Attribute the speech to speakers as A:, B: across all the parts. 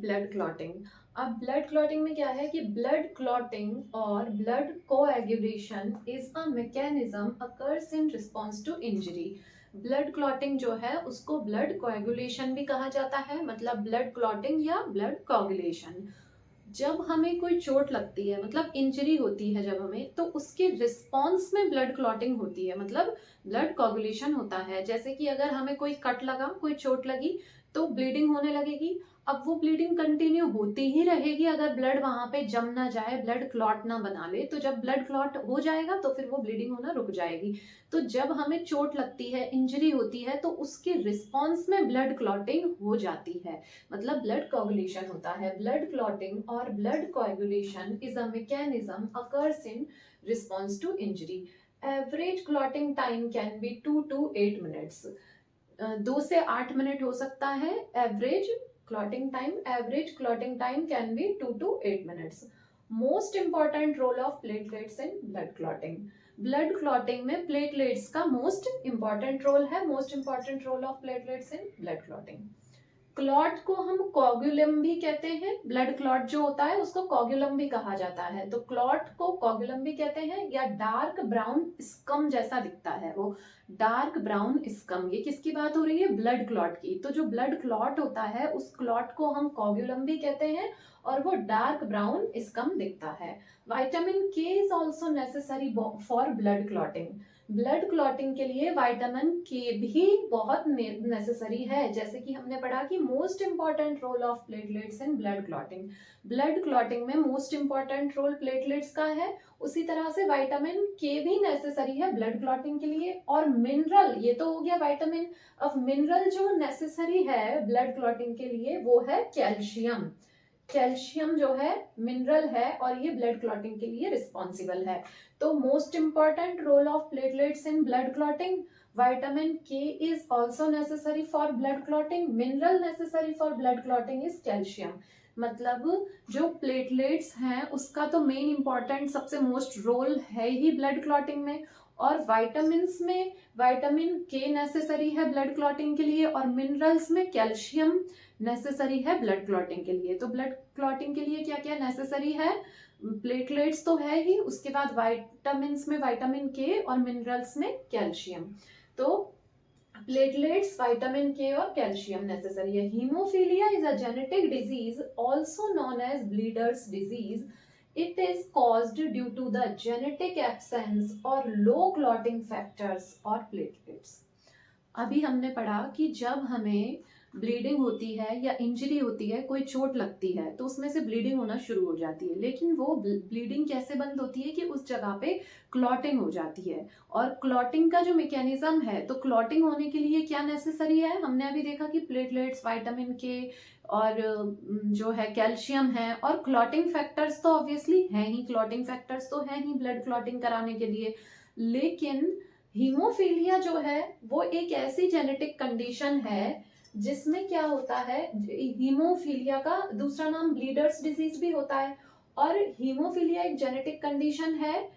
A: Blood clotting. अब blood clotting में क्या है कि ब्लड क्लॉटिंग और blood coagulation is a mechanism occurs in response to injury. Blood clotting जो है उसको ब्लड कोएगुलेशन भी कहा जाता है, मतलब ब्लड क्लॉटिंग या ब्लड कोएगुलेशन। जब हमें कोई चोट लगती है, मतलब इंजरी होती है जब हमें, तो उसके रिस्पॉन्स में ब्लड क्लॉटिंग होती है, मतलब ब्लड कोगुलेशन होता है। जैसे कि अगर हमें कोई कट लगा, कोई चोट लगी, तो ब्लीडिंग होने लगेगी। अब वो ब्लीडिंग कंटिन्यू होती ही रहेगी अगर ब्लड वहां पे जम ना जाए, ब्लड क्लॉट ना बना ले। तो जब ब्लड क्लॉट हो जाएगा तो फिर वो ब्लीडिंग होना रुक जाएगी। तो जब हमें चोट लगती है, इंजरी होती है, तो उसके रिस्पॉन्स में ब्लड क्लॉटिंग हो जाती है, मतलब ब्लड कोगुलेशन होता है। ब्लड क्लॉटिंग और blood coagulation is a mechanism occurs in response to injury. Average clotting time can be 2 to 8 minutes. 2 से 8 मिनट हो सकता है average clotting time. Average clotting time can be 2 to 8 minutes. Most important role of platelets in blood clotting. Blood clotting में platelets का most important role है। Most important role of platelets in blood clotting. Clot को हम कोगुलम भी कहते हैं। Blood clot जो होता है उसको कोगुलम भी कहा जाता है। तो क्लॉट को कोगुलम भी कहते हैं, या डार्क ब्राउन स्कम जैसा दिखता है वो। डार्क ब्राउन स्कम, ये किसकी बात हो रही है? ब्लड क्लॉट की। तो जो ब्लड क्लॉट होता है उस क्लॉट को हम कोगुलम भी कहते हैं, और वो डार्क ब्राउन स्कम दिखता है। Vitamin K is also necessary for blood clotting. Blood clotting के लिए विटामिन के भी बहुत नेसेसरी है। जैसे कि हमने पढ़ा कि most important role of platelets in blood clotting. Blood clotting में मोस्ट इंपॉर्टेंट रोल प्लेटलेट्स का है, उसी तरह से विटामिन के भी नेसेसरी है ब्लड क्लॉटिंग के लिए। और मिनरल, ये तो हो गया विटामिन। अब मिनरल जो नेसेसरी है ब्लड क्लॉटिंग के लिए वो है कैल्शियम। कैल्शियम जो है मिनरल है, और ये ब्लड क्लॉटिंग के लिए रिस्पॉन्सिबल है। तो most important role of platelets in blood clotting, vitamin K is also necessary for blood clotting. Mineral necessary for blood clotting is calcium. मतलब जो प्लेटलेट्स हैं उसका तो मेन इंपॉर्टेंट सबसे मोस्ट रोल है ही ब्लड क्लॉटिंग में। और विटामिन्स में विटामिन के नेसेसरी है ब्लड क्लॉटिंग के लिए, और मिनरल्स में कैल्शियम नेसेसरी है ब्लड क्लॉटिंग के लिए। तो ब्लड क्लॉटिंग के लिए क्या क्या नेसेसरी है? प्लेटलेट्स तो है ही, उसके बाद विटामिन्स में विटामिन के और मिनरल्स में कैल्शियम। तो प्लेटलेट्स, विटामिन के और कैल्शियम नेसेसरी है। Haemophilia is a genetic disease also known as bleeders disease. It is caused due to the genetic absence और लो क्लॉटिंग फैक्टर्स और platelets. अभी हमने पढ़ा कि जब हमें ब्लीडिंग होती है या इंजरी होती है, कोई चोट लगती है, तो उसमें से ब्लीडिंग होना शुरू हो जाती है। लेकिन वो ब्लीडिंग कैसे बंद होती है कि उस जगह पे क्लॉटिंग हो जाती है। और क्लॉटिंग का जो मैकेनिज्म है, तो क्लॉटिंग होने के लिए क्या नेसेसरी है? हमने अभी देखा कि प्लेटलेट्स, विटामिन के और जो है कैल्शियम है, और क्लॉटिंग फैक्टर्स तो ऑब्वियसली हैं ही। क्लॉटिंग फैक्टर्स तो हैं ही ब्लड क्लॉटिंग कराने के लिए। लेकिन हीमोफीलिया जो है वो एक ऐसी जेनेटिक कंडीशन है जिसमें क्या होता है, हीमोफीलिया का दूसरा नाम ब्लीडर्स डिजीज भी होता है। और हीमोफीलिया एक जेनेटिक कंडीशन है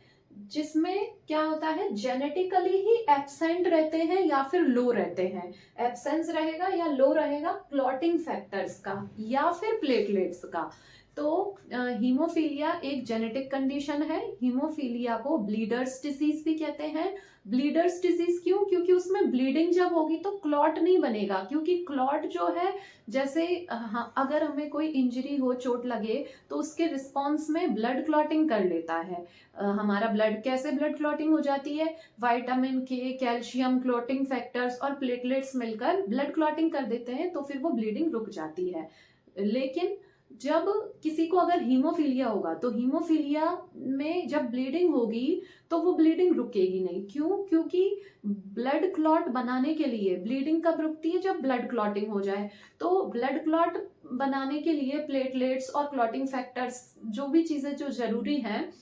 A: जिसमें क्या होता है, जेनेटिकली ही एब्सेंट रहते हैं या फिर लो रहते हैं। एब्सेंस रहेगा या लो रहेगा क्लॉटिंग फैक्टर्स का या फिर प्लेटलेट्स का। तो हीमोफीलिया एक जेनेटिक कंडीशन है। हीमोफीलिया को ब्लीडर्स डिजीज भी कहते हैं। ब्लीडर्स डिजीज क्यों? क्योंकि उसमें ब्लीडिंग जब होगी तो क्लॉट नहीं बनेगा। क्योंकि क्लॉट जो है, जैसे अगर हमें कोई इंजरी हो, चोट लगे, तो उसके रिस्पॉन्स में ब्लड क्लॉटिंग कर लेता है। हमारा ब्लड कैसे ब्लड क्लॉटिंग हो जाती है? विटामिन के, कैल्शियम, क्लॉटिंग फैक्टर्स और प्लेटलेट्स मिलकर ब्लड क्लॉटिंग कर देते हैं, तो फिर वो ब्लीडिंग रुक जाती है। लेकिन जब किसी को अगर हीमोफीलिया होगा, तो हीमोफीलिया में जब ब्लीडिंग होगी तो वो ब्लीडिंग रुकेगी नहीं। क्यों? क्योंकि ब्लड क्लॉट बनाने के लिए ब्लीडिंग कब रुकती है? जब ब्लड क्लॉटिंग हो जाए। तो ब्लड क्लॉट बनाने के लिए प्लेटलेट्स और क्लॉटिंग फैक्टर्स, जो भी चीजें जो जरूरी हैं,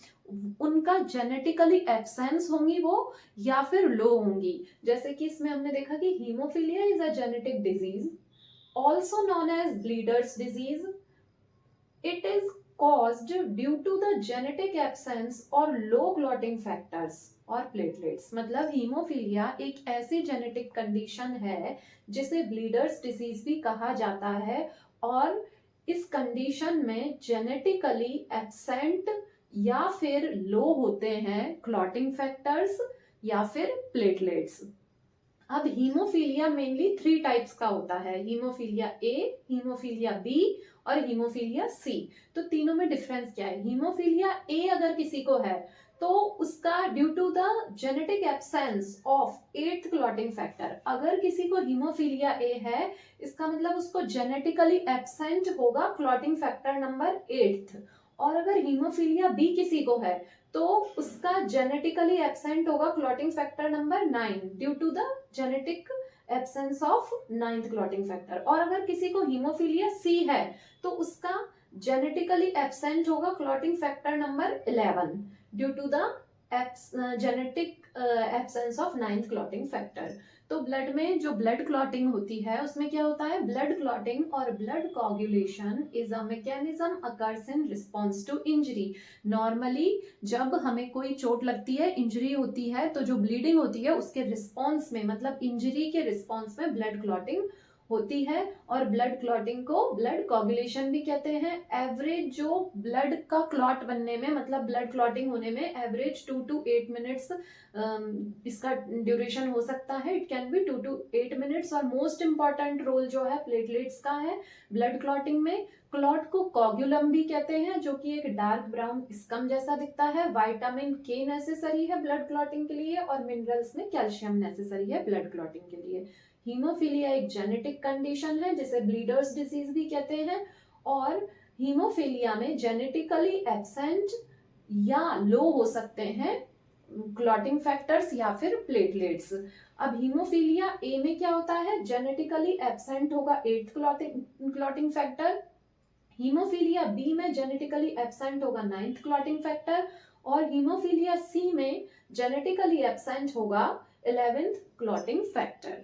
A: उनका जेनेटिकली एब्सेंस होंगी वो, या फिर लो होंगी। जैसे कि इसमें हमने देखा कि haemophilia is a genetic disease also known as bleeders disease. It is caused due to the genetic absence or low clotting factors और प्लेटलेट्स। मतलब हीमोफीलिया एक ऐसी जेनेटिक कंडीशन है जिसे ब्लीडर्स डिजीज भी कहा जाता है। और इस कंडीशन में जेनेटिकली एब्सेंट या फिर लो होते हैं क्लॉटिंग फैक्टर्स या फिर प्लेटलेट्स। अब हीमोफीलिया मेनली 3 टाइप्स का होता है, हीमोफीलिया ए, हीमोफीलिया बी और हीमोफीलिया सी। तो तीनों में डिफरेंस क्या है? हीमोफीलिया ए अगर किसी को है तो उसका due to the genetic absence of 8th clotting factor. अगर किसी को हीमोफीलिया ए है, इसका मतलब उसको जेनेटिकली एब्सेंट होगा क्लॉटिंग फैक्टर नंबर 8th। और अगर हीमोफीलिया बी किसी को है तो उसका जेनेटिकली एब्सेंट होगा clotting factor number 9 due to the genetic absence of 9th clotting factor. और अगर किसी को हीमोफीलिया सी है तो उसका जेनेटिकली एब्सेंट होगा clotting factor number 11 due to the genetic absence of 9th clotting factor. तो ब्लड में जो ब्लड क्लॉटिंग होती है उसमें क्या होता है? ब्लड क्लॉटिंग और blood coagulation is a mechanism occurs in response to injury. Normally जब हमें कोई चोट लगती है, इंजरी होती है, तो जो ब्लीडिंग होती है उसके रिस्पॉन्स में, मतलब इंजरी के रिस्पॉन्स में ब्लड क्लॉटिंग होती है। और ब्लड क्लॉटिंग को ब्लड कोगुलेशन भी कहते हैं। एवरेज जो ब्लड का क्लॉट बनने में, मतलब ब्लड क्लॉटिंग होने में एवरेज 2 to 8 मिनट्स इसका ड्यूरेशन हो सकता है। It can be 2 to 8 minutes. और मोस्ट इंपॉर्टेंट रोल जो है प्लेटलेट्स का है ब्लड क्लॉटिंग में। क्लॉट को कोगुलम भी कहते हैं, जो कि एक डार्क ब्राउन स्कम जैसा दिखता है। विटामिन के नेसेसरी है ब्लड क्लॉटिंग के लिए और मिनरल्स में कैल्शियम नेसेसरी है ब्लड क्लॉटिंग के लिए। हीमोफीलिया एक जेनेटिक कंडीशन है जिसे ब्लीडर्स डिजीज भी कहते हैं। और हीमोफीलिया में जेनेटिकली एब्सेंट या लो हो सकते हैं क्लॉटिंग फैक्टर्स या फिर प्लेटलेट्स। अब हीमोफीलिया ए में क्या होता है? जेनेटिकली एब्सेंट होगा 8th clotting factor. Haemophilia B में जेनेटिकली एब्सेंट होगा 9th क्लॉटिंग फैक्टर। और हीमोफीलिया सी में जेनेटिकली एब्सेंट होगा 11th क्लॉटिंग फैक्टर।